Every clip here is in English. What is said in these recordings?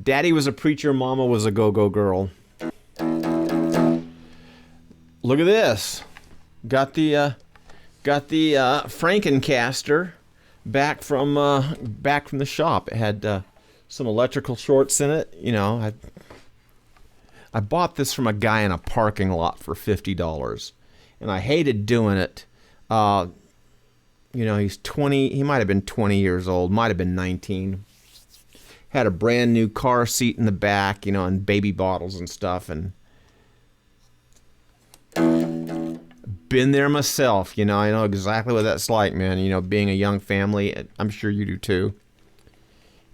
Daddy was a preacher, Mama was a go-go girl. Look at this. Got the Frankencaster back from the shop. It had some electrical shorts in it. You know, I bought this from a guy in a parking lot for $50, and I hated doing it. You know, he's 20. He might have been 20 years old. Might have been 19. Had a brand new car seat in the back, you know, and baby bottles and stuff, and been there myself. You know, I know exactly what that's like, man. You know, being a young family, I'm sure you do too.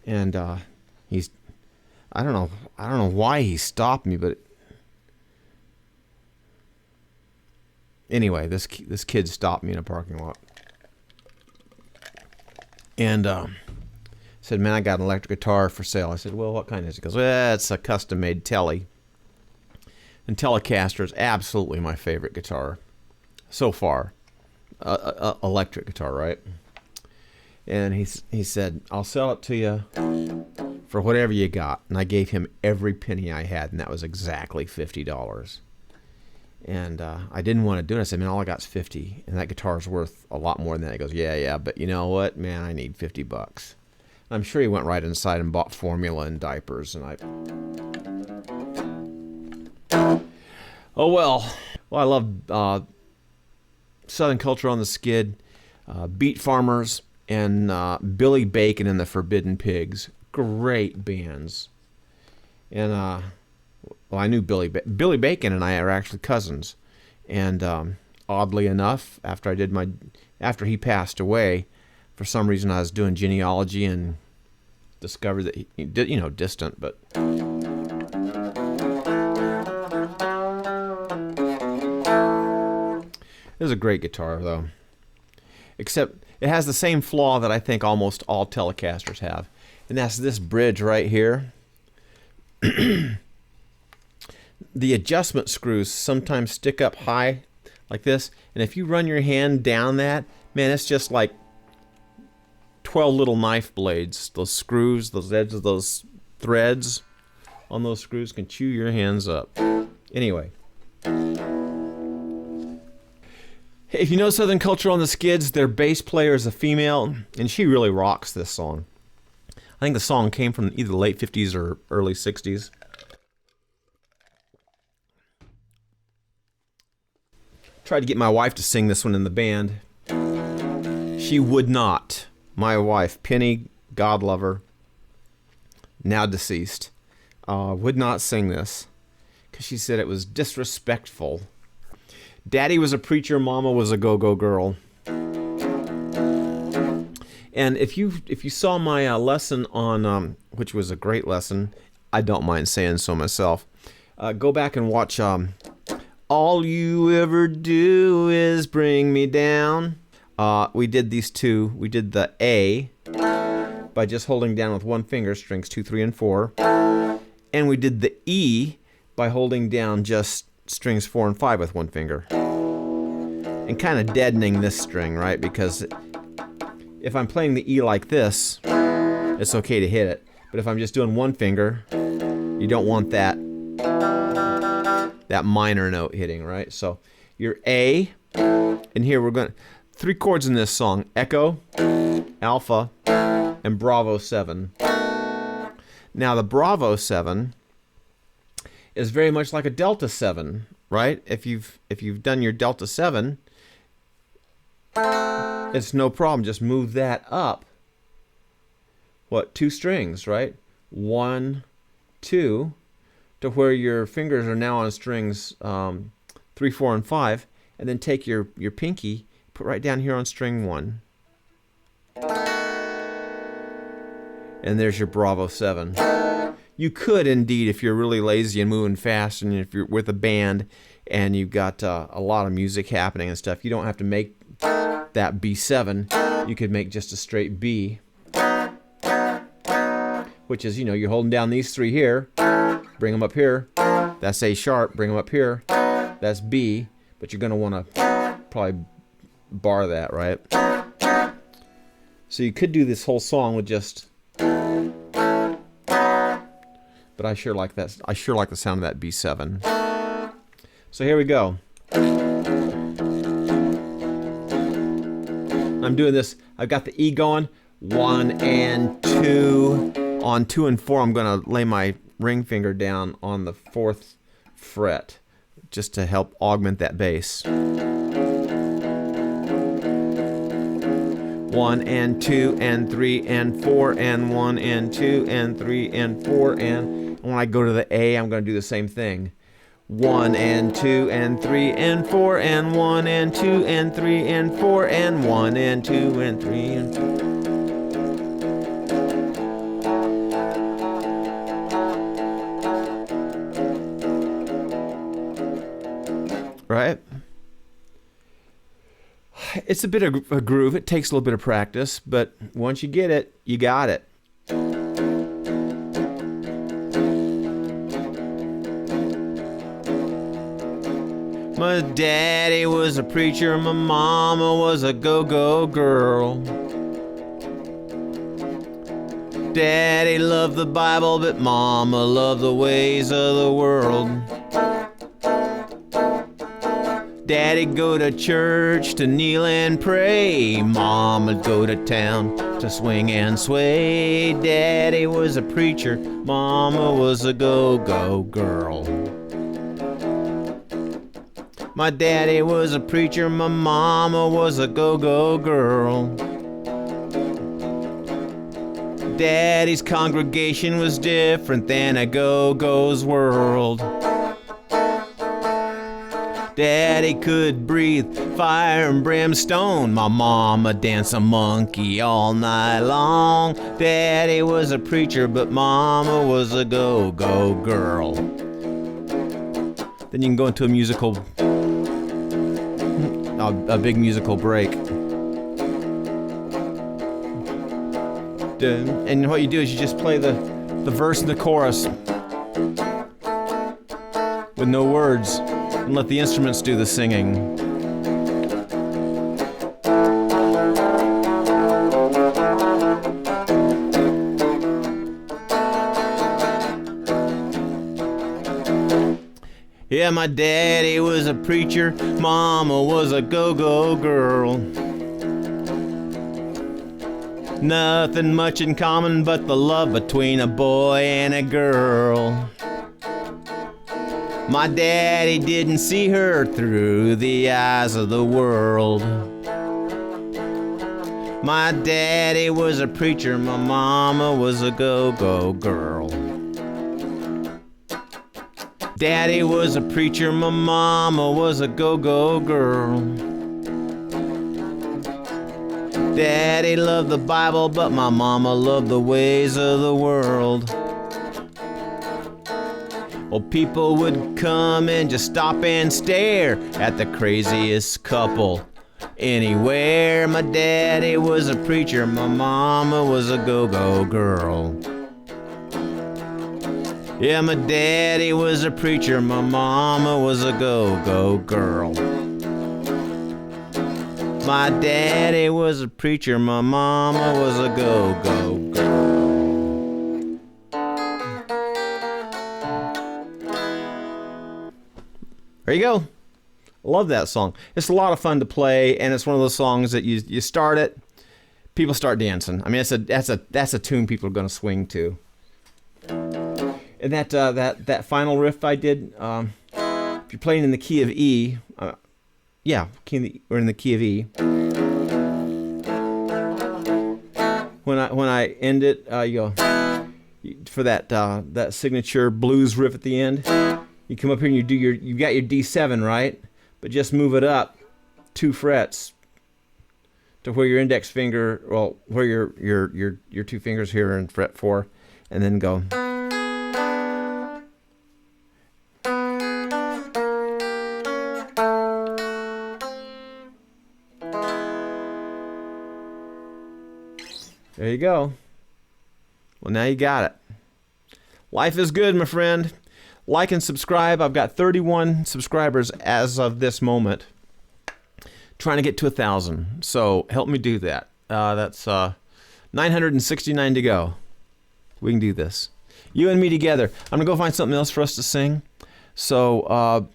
And he's, I don't know why he stopped me, but anyway, this kid stopped me in a parking lot, and said, "Man, I got an electric guitar for sale." I said, "Well, what kind is it?" He goes, "Well, it's a custom-made Tele." And Telecaster is absolutely my favorite guitar so far. Electric guitar, right? And he said, "I'll sell it to you for whatever you got." And I gave him every penny I had, and that was exactly $50. And I didn't want to do it. I said, "Man, all I got is 50, and that guitar's worth a lot more than that." He goes, yeah, but you know what, man, I need $50. I'm sure he went right inside and bought formula and diapers, and oh well. Well, I love Southern Culture on the Skid, Beat Farmers, and Billy Bacon and the Forbidden Pigs. Great bands. And well, I knew Billy Bacon and I are actually cousins, and oddly enough, after he passed away, for some reason I was doing genealogy and discovered that he did, you know, distant, but it was a great guitar though. Except it has the same flaw that I think almost all Telecasters have, and that's this bridge right here. The adjustment screws sometimes stick up high like this, and if you run your hand down that, man, it's just like 12 little knife blades. Those screws, those edges, those threads on those screws can chew your hands up. Anyway, if you know Southern Culture on the Skids, their bass player is a female, and she really rocks this song. I think the song came from either the late 50s or early 60s. Tried to get my wife to sing this one in the band. She would not. My wife, Penny, God love her, now deceased, would not sing this because she said it was disrespectful. Daddy was a preacher, Mama was a go-go girl. And if you saw my lesson on, which was a great lesson, I don't mind saying so myself, go back and watch All You Ever Do Is Bring Me Down. We did these two. We did the A by just holding down with one finger, strings 2, 3, and 4. And we did the E by holding down just strings 4 and 5 with one finger. And kind of deadening this string, right? Because if I'm playing the E like this, it's okay to hit it. But if I'm just doing one finger, you don't want that minor note hitting, right? So your A, and here we're going to 3 chords in this song: Echo, Alpha, and Bravo 7. Now the Bravo 7 is very much like a Delta 7, right? If you've done your Delta 7, it's no problem. Just move that up. 2 strings, right? 1, 2, to where your fingers are now on strings 3, 4, and 5, and then take your pinky, put right down here on string 1. And there's your Bravo 7. You could indeed, if you're really lazy and moving fast, and if you're with a band and you've got a lot of music happening and stuff, you don't have to make that B7. You could make just a straight B, which is, you're holding down these 3 here, bring them up here. That's A sharp, bring them up here. That's B, but you're going to want to probably bar that, right? So you could do this whole song with just but I sure like that. I sure like the sound of that B7. So here we go. I'm doing this. I've got the E going. 1 and 2. On 2 and 4, I'm going to lay my ring finger down on the 4th fret just to help augment that bass. 1 and 2 and 3 and 4 and 1 and 2 and 3 and 4 and when I go to the A, I'm going to do the same thing. 1 and 2 and 3 and 4 and 1 and 2 and 3 and 4 and 1 and 2 and 3 and 4. Right? It's a bit of a groove. It takes a little bit of practice, but once you get it, you got it. My daddy was a preacher, my mama was a go-go girl. Daddy loved the Bible, but mama loved the ways of the world. Daddy'd go to church to kneel and pray. Moma'd go to town to swing and sway. Daddy was a preacher, mama was a go-go girl. My daddy was a preacher, my mama was a go-go girl. Daddy's congregation was different than a go-go's world. Daddy could breathe fire and brimstone. My mama danced a monkey all night long. Daddy was a preacher, but mama was a go-go girl. Then you can go into a musical, a big musical break. And what you do is you just play the verse and the chorus with no words. And let the instruments do the singing. Yeah, my daddy was a preacher, mama was a go-go girl. Nothing much in common but the love between a boy and a girl. My daddy didn't see her through the eyes of the world. My daddy was a preacher, my mama was a go-go girl. Daddy was a preacher, my mama was a go-go girl. Daddy loved the Bible, but my mama loved the ways of the world. Well, people would come and just stop and stare at the craziest couple anywhere. My daddy was a preacher, my mama was a go-go girl. Yeah, my daddy was a preacher, my mama was a go-go girl. My daddy was a preacher, my mama was a go-go girl. There you go. I love that song. It's a lot of fun to play, and it's one of those songs that you start it, people start dancing. I mean, that's a tune people are going to swing to. And that final riff I did, if you're playing in the key of E, we're in the key of E. When I end it, you go for that signature blues riff at the end. You come up here and you got your D7, right? But just move it up 2 frets to where your index finger, well, where your 2 fingers here are in fret 4, and then go. There you go. Well, now you got it. Life is good, my friend. Like and subscribe. I've got 31 subscribers as of this moment. Trying to get to 1,000. So help me do that. That's 969 to go. We can do this. You and me together. I'm gonna go find something else for us to sing. So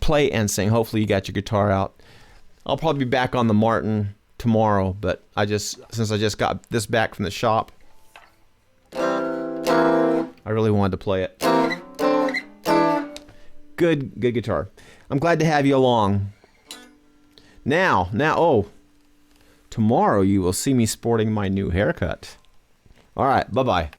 play and sing. Hopefully you got your guitar out. I'll probably be back on the Martin tomorrow, but since I just got this back from the shop, I really wanted to play it. Good guitar. I'm glad to have you along. Now, oh, tomorrow you will see me sporting my new haircut. All right, bye-bye.